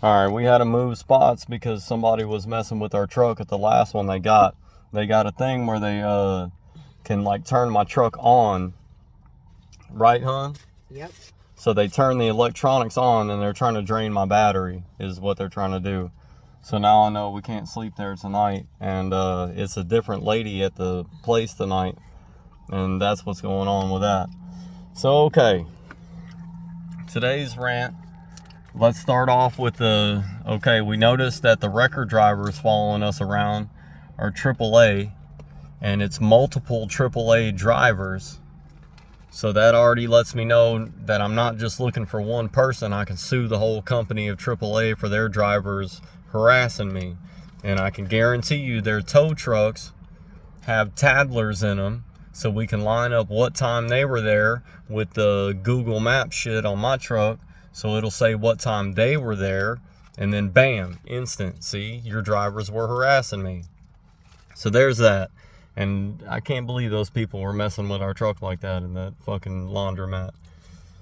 Alright, we had to move spots because somebody was messing with our truck at the last one they got. They got a thing where they can like turn my truck on. Right, hon? Yep. So they turn the electronics on and they're trying to drain my battery is what they're trying to do. So now I know we can't sleep there tonight. And it's a different lady at the place tonight. And that's what's going on with that. So, okay. Today's rant. Let's start off with okay, we noticed that the record drivers following us around are AAA, and it's multiple AAA drivers. So that already lets me know that I'm not just looking for one person. I can sue the whole company of AAA for their drivers harassing me. And I can guarantee you their tow trucks have tattlers in them, so we can line up what time they were there with the Google Maps shit on my truck. So it'll say what time they were there, and then bam, instant. See, your drivers were harassing me. So there's that. And I can't believe those people were messing with our truck like that in that fucking laundromat.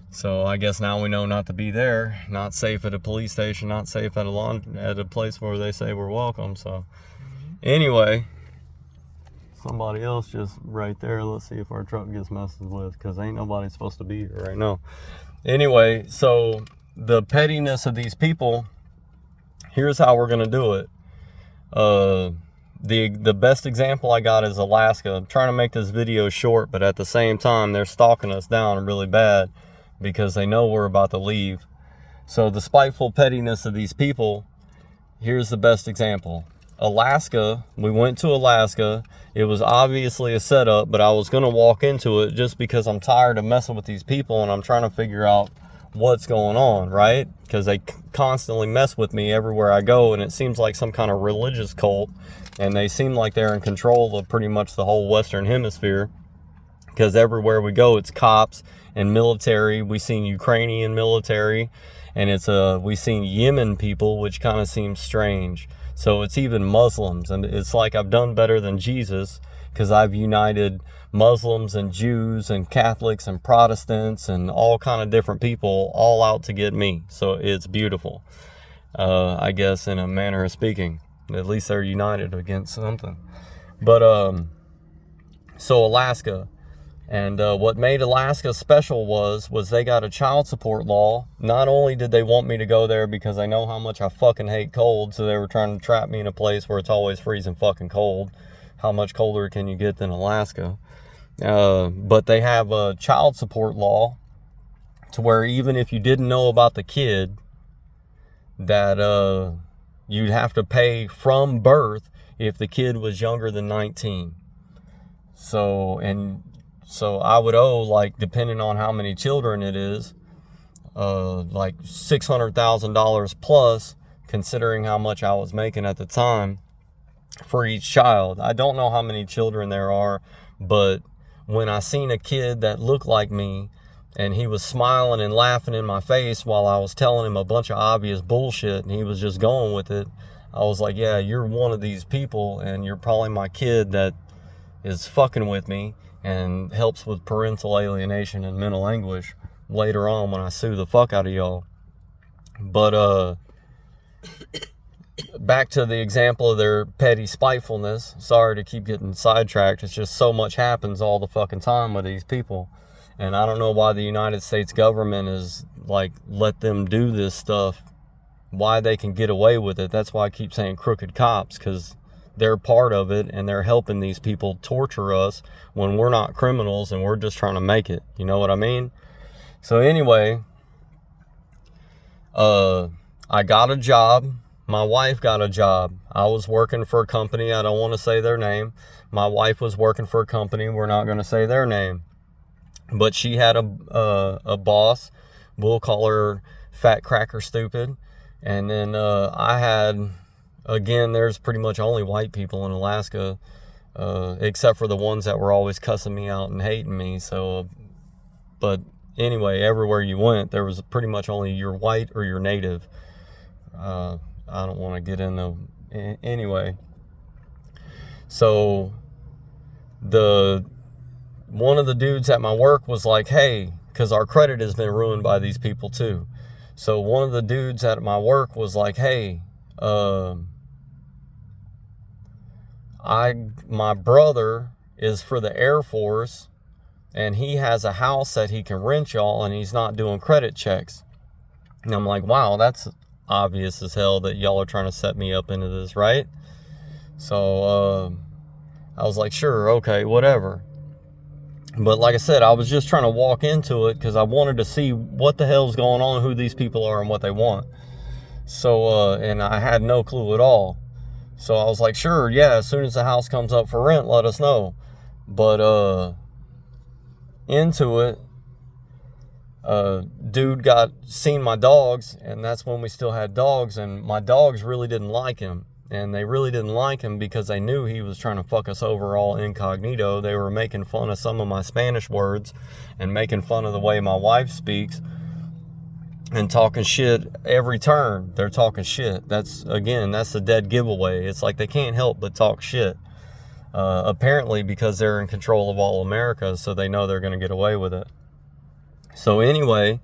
So I guess now we know not to be there. Not safe at a police station, not safe at a place where they say we're welcome. So anyway, somebody else just right there. Let's see if our truck gets messed with, because ain't nobody supposed to be here right now. Anyway, so the pettiness of these people, here's how we're gonna do it. The best example I got is Alaska. I'm trying to make this video short, but at the same time, they're stalking us down really bad because they know we're about to leave. So the spiteful pettiness of these people, here's the best example. Alaska, we went to Alaska. It was obviously a setup, but I was going to walk into it just because I'm tired of messing with these people and I'm trying to figure out what's going on, right? Because they constantly mess with me everywhere I go, and it seems like some kind of religious cult, and they seem like they're in control of pretty much the whole Western Hemisphere, because everywhere we go, it's cops and military. We seen Ukrainian military, and we seen Yemen people, which kind of seems strange. So it's even Muslims, and it's like I've done better than Jesus, because I've united Muslims and Jews and Catholics and Protestants and all kind of different people all out to get me. So it's beautiful, I guess, in a manner of speaking. At least they're united against something. But so Alaska, and what made Alaska special was they got a child support law. Not only did they want me to go there because they know how much I fucking hate cold, so they were trying to trap me in a place where it's always freezing fucking cold. How much colder can you get than Alaska? But they have a child support law to where even if you didn't know about the kid, that you'd have to pay from birth if the kid was younger than 19. So I would owe, like, depending on how many children it is, like $600,000 plus, considering how much I was making at the time for each child. I don't know how many children there are, but when I seen a kid that looked like me and he was smiling and laughing in my face while I was telling him a bunch of obvious bullshit and he was just going with it, I was like, yeah, you're one of these people, and you're probably my kid that is fucking with me and helps with parental alienation and mental anguish later on when I sue the fuck out of y'all. But back to the example of their petty spitefulness. Sorry to keep getting sidetracked. It's just so much happens all the fucking time with these people. And I don't know why the United States government is like, let them do this stuff. Why they can get away with it. That's why I keep saying crooked cops, because they're part of it and they're helping these people torture us when we're not criminals and we're just trying to make it. You know what I mean? So anyway, I got a job. My wife got a job. I was working for a company. I don't want to say their name. My wife was working for a company. We're not going to say their name. But she had a boss. We'll call her Fat Cracker Stupid. And then I had, again, there's pretty much only white people in Alaska, except for the ones that were always cussing me out and hating me. So, but anyway, everywhere you went, there was pretty much only you're white or you're native. I don't want to get into anyway. So one of the dudes at my work was like, hey, because our credit has been ruined by these people too. So one of the dudes at my work was like, hey, my brother is for the Air Force, and he has a house that he can rent y'all, and he's not doing credit checks. And I'm like, wow, that's obvious as hell that y'all are trying to set me up into this, right? So I was like, sure, okay, whatever. But like I said, I was just trying to walk into it because I wanted to see what the hell's going on, who these people are, and what they want. So, and I had no clue at all. So I was like, sure, yeah, as soon as the house comes up for rent, let us know. But into it, dude seen my dogs, and that's when we still had dogs, and my dogs really didn't like him. And they really didn't like him because they knew he was trying to fuck us over all incognito. They were making fun of some of my Spanish words and making fun of the way my wife speaks and talking shit every turn. They're talking shit. That's the dead giveaway. It's like they can't help but talk shit. Apparently because they're in control of all America, so they know they're going to get away with it. So anyway,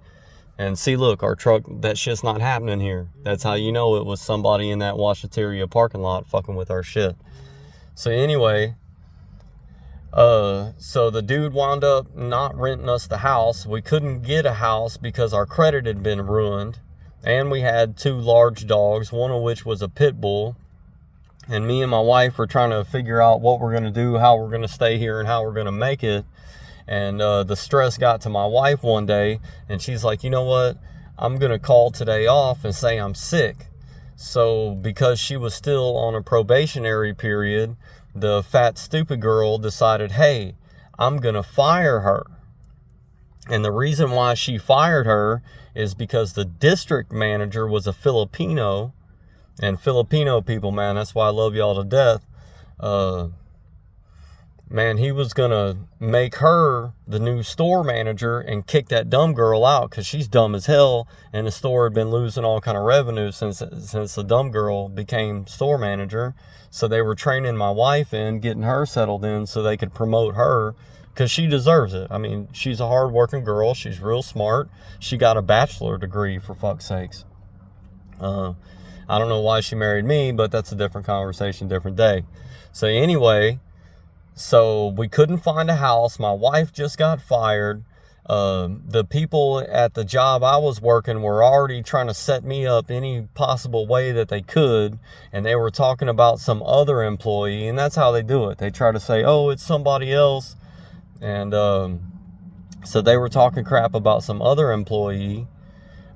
and see, look, our truck, that shit's not happening here. That's how you know it was somebody in that Washateria parking lot fucking with our shit. So anyway, so the dude wound up not renting us the house. We couldn't get a house because our credit had been ruined. And we had 2 large dogs, one of which was a pit bull. And me and my wife were trying to figure out what we're going to do, how we're going to stay here, and how we're going to make it. And the stress got to my wife one day, and she's like, you know what? I'm going to call today off and say I'm sick. So because she was still on a probationary period, the fat, stupid girl decided, hey, I'm going to fire her. And the reason why she fired her is because the district manager was a Filipino. And Filipino people, man, that's why I love y'all to death. Man, he was going to make her the new store manager and kick that dumb girl out because she's dumb as hell, and the store had been losing all kind of revenue since the dumb girl became store manager. So they were training my wife in, getting her settled in so they could promote her because she deserves it. I mean, she's a hard-working girl. She's real smart. She got a bachelor degree, for fuck's sakes. I don't know why she married me, but that's a different conversation, different day. So anyway, so we couldn't find a house. My wife just got fired. The people at the job I was working were already trying to set me up any possible way that they could. And they were talking about some other employee. And that's how they do it. They try to say, oh, it's somebody else. And so they were talking crap about some other employee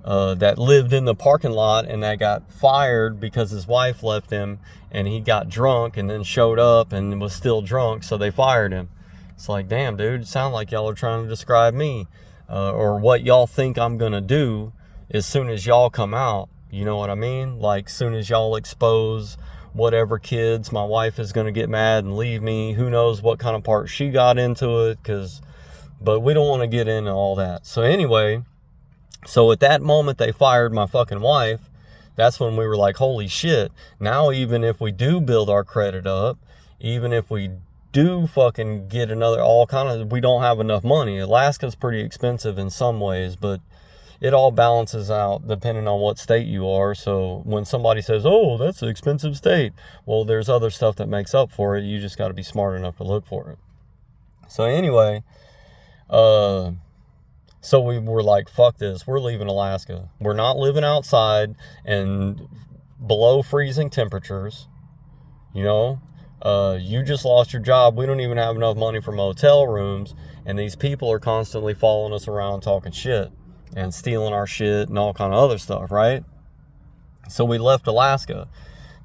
that lived in the parking lot and that got fired because his wife left him, and he got drunk and then showed up and was still drunk, so they fired him. It's like, damn, dude, it sounds like y'all are trying to describe me or what y'all think I'm gonna do as soon as y'all come out. You know what I mean? Like, soon as y'all expose whatever kids, my wife is gonna get mad and leave me. Who knows what kind of part she got into it, but we don't want to get into all that. So anyway, so at that moment they fired my fucking wife. That's when we were like, holy shit. Now even if we do build our credit up, even if we do fucking get we don't have enough money. Alaska's pretty expensive in some ways, but it all balances out depending on what state you are. So when somebody says, oh, that's an expensive state, well, there's other stuff that makes up for it. You just got to be smart enough to look for it. So anyway, so we were like, fuck this, we're leaving Alaska. We're not living outside and below freezing temperatures. You know, you just lost your job. We don't even have enough money for motel rooms. And these people are constantly following us around talking shit and stealing our shit and all kind of other stuff, right? So we left Alaska.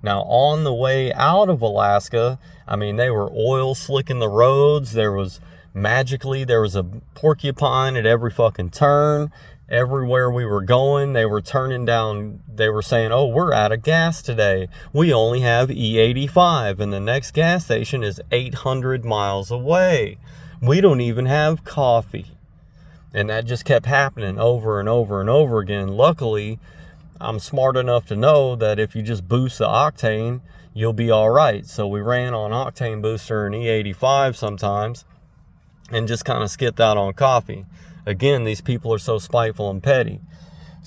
Now, on the way out of Alaska, I mean, they were oil slicking the roads. There was a porcupine at every fucking turn. Everywhere we were going, they were turning down, they were saying, oh, we're out of gas today. We only have E85, and the next gas station is 800 miles away. We don't even have coffee. And that just kept happening over and over and over again. Luckily, I'm smart enough to know that if you just boost the octane, you'll be all right. So we ran on octane booster and E85 sometimes and just kind of skipped out on coffee. Again, these people are so spiteful and petty.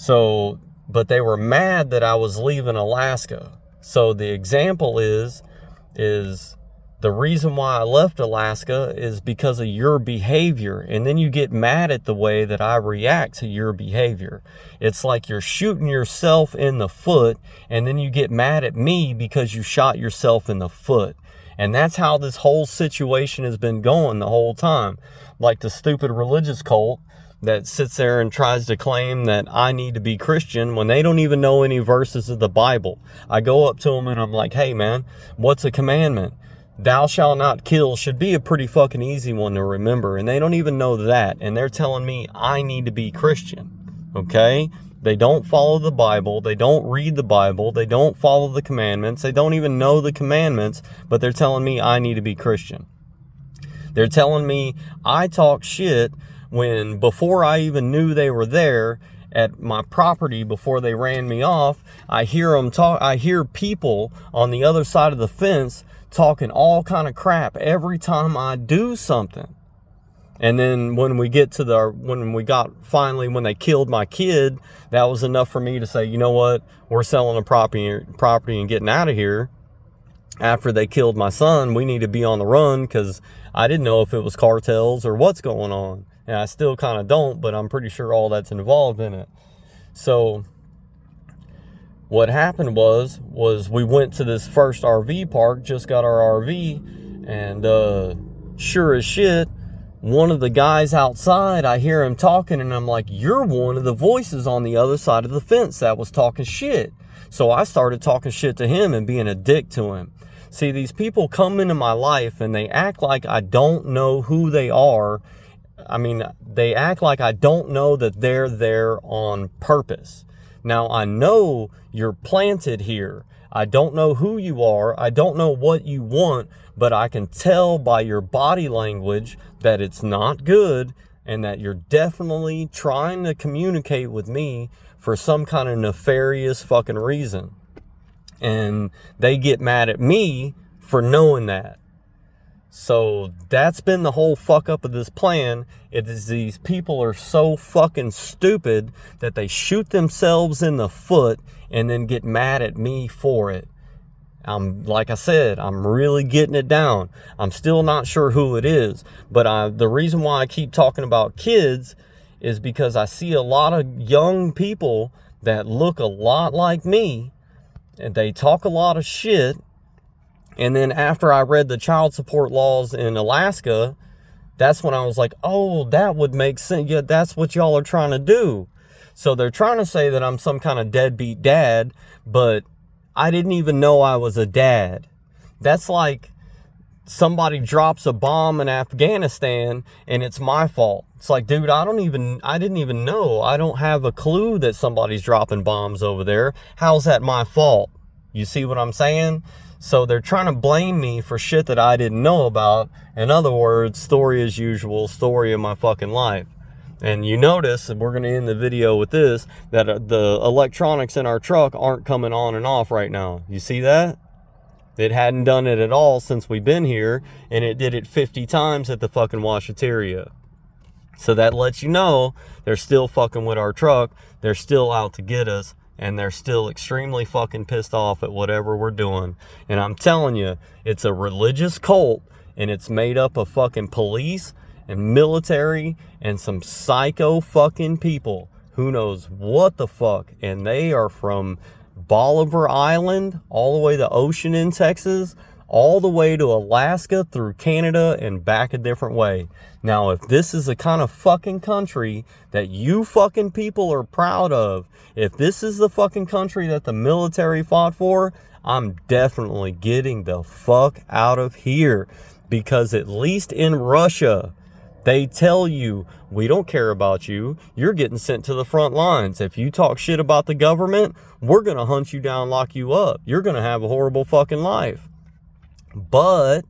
So, but they were mad that I was leaving Alaska. So the example is the reason why I left Alaska is because of your behavior. And then you get mad at the way that I react to your behavior. It's like you're shooting yourself in the foot, and then you get mad at me because you shot yourself in the foot. And that's how this whole situation has been going the whole time. Like the stupid religious cult that sits there and tries to claim that I need to be Christian when they don't even know any verses of the Bible. I go up to them and I'm like, hey man, what's a commandment? Thou shalt not kill should be a pretty fucking easy one to remember. And they don't even know that. And they're telling me I need to be Christian. Okay? They don't follow the Bible. They don't read the Bible. They don't follow the commandments. They don't even know the commandments. But they're telling me I need to be Christian. They're telling me I talk shit when before I even knew they were there at my property, before they ran me off, I hear them talk. I hear people on the other side of the fence talking all kind of crap every time I do something. And then when we get to when they killed my kid, that was enough for me to say, you know what, we're selling the property and getting out of here. After they killed my son, we need to be on the run, because I didn't know if it was cartels or what's going on. And I still kind of don't, but I'm pretty sure all that's involved in it. So what happened was we went to this first RV park, just got our RV, and sure as shit, one of the guys outside, I hear him talking, and I'm like, you're one of the voices on the other side of the fence that was talking shit. So I started talking shit to him and being a dick to him. See, these people come into my life and they act like I don't know who they are. I mean, they act like I don't know that they're there on purpose. Now, I know you're planted here. I don't know who you are. I don't know what you want, but I can tell by your body language that it's not good, and that you're definitely trying to communicate with me for some kind of nefarious fucking reason. And they get mad at me for knowing that. So that's been the whole fuck up of this plan. It is these people are so fucking stupid that they shoot themselves in the foot and then get mad at me for it. Like I said, I'm really getting it down. I'm still not sure who it is, but the reason why I keep talking about kids is because I see a lot of young people that look a lot like me, and they talk a lot of shit. And then after I read the child support laws in Alaska, that's when I was like, oh, that would make sense. Yeah, that's what y'all are trying to do. So they're trying to say that I'm some kind of deadbeat dad, but I didn't even know I was a dad. That's like somebody drops a bomb in Afghanistan and it's my fault. It's like, dude, I didn't even know. I don't have a clue that somebody's dropping bombs over there. How's that my fault? You see what I'm saying? So they're trying to blame me for shit that I didn't know about. In other words, story as usual, story of my fucking life. And you notice, and we're going to end the video with this, that the electronics in our truck aren't coming on and off right now. You see that? It hadn't done it at all since we've been here, and it did it 50 times at the fucking washateria. So that lets you know they're still fucking with our truck. They're still out to get us, and they're still extremely fucking pissed off at whatever we're doing. And I'm telling you, it's a religious cult, and it's made up of fucking police and military and some psycho fucking people who knows what the fuck. And they are from Bolivar Island all the way to Ocean in Texas, all the way to Alaska, through Canada, and back a different way. Now, if this is the kind of fucking country that you fucking people are proud of, if this is the fucking country that the military fought for, I'm definitely getting the fuck out of here. Because at least in Russia, they tell you, we don't care about you. You're getting sent to the front lines. If you talk shit about the government, we're going to hunt you down, lock you up. You're going to have a horrible fucking life. But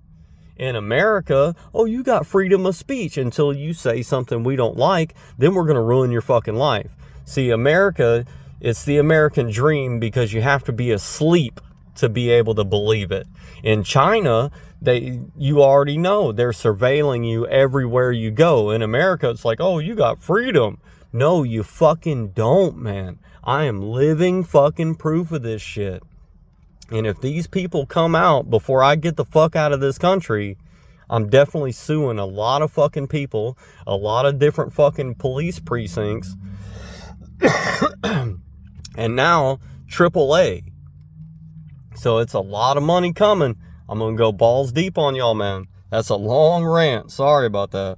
in America, oh, you got freedom of speech until you say something we don't like. Then we're going to ruin your fucking life. See, America, it's the American dream because you have to be asleep to be able to believe it. In China, you already know they're surveilling you everywhere you go. In America, it's like, oh, you got freedom. No, you fucking don't, man. I am living fucking proof of this shit. And if these people come out before I get the fuck out of this country, I'm definitely suing a lot of fucking people, a lot of different fucking police precincts, and now AAA. So it's a lot of money coming. I'm gonna go balls deep on y'all, man. That's a long rant. Sorry about that.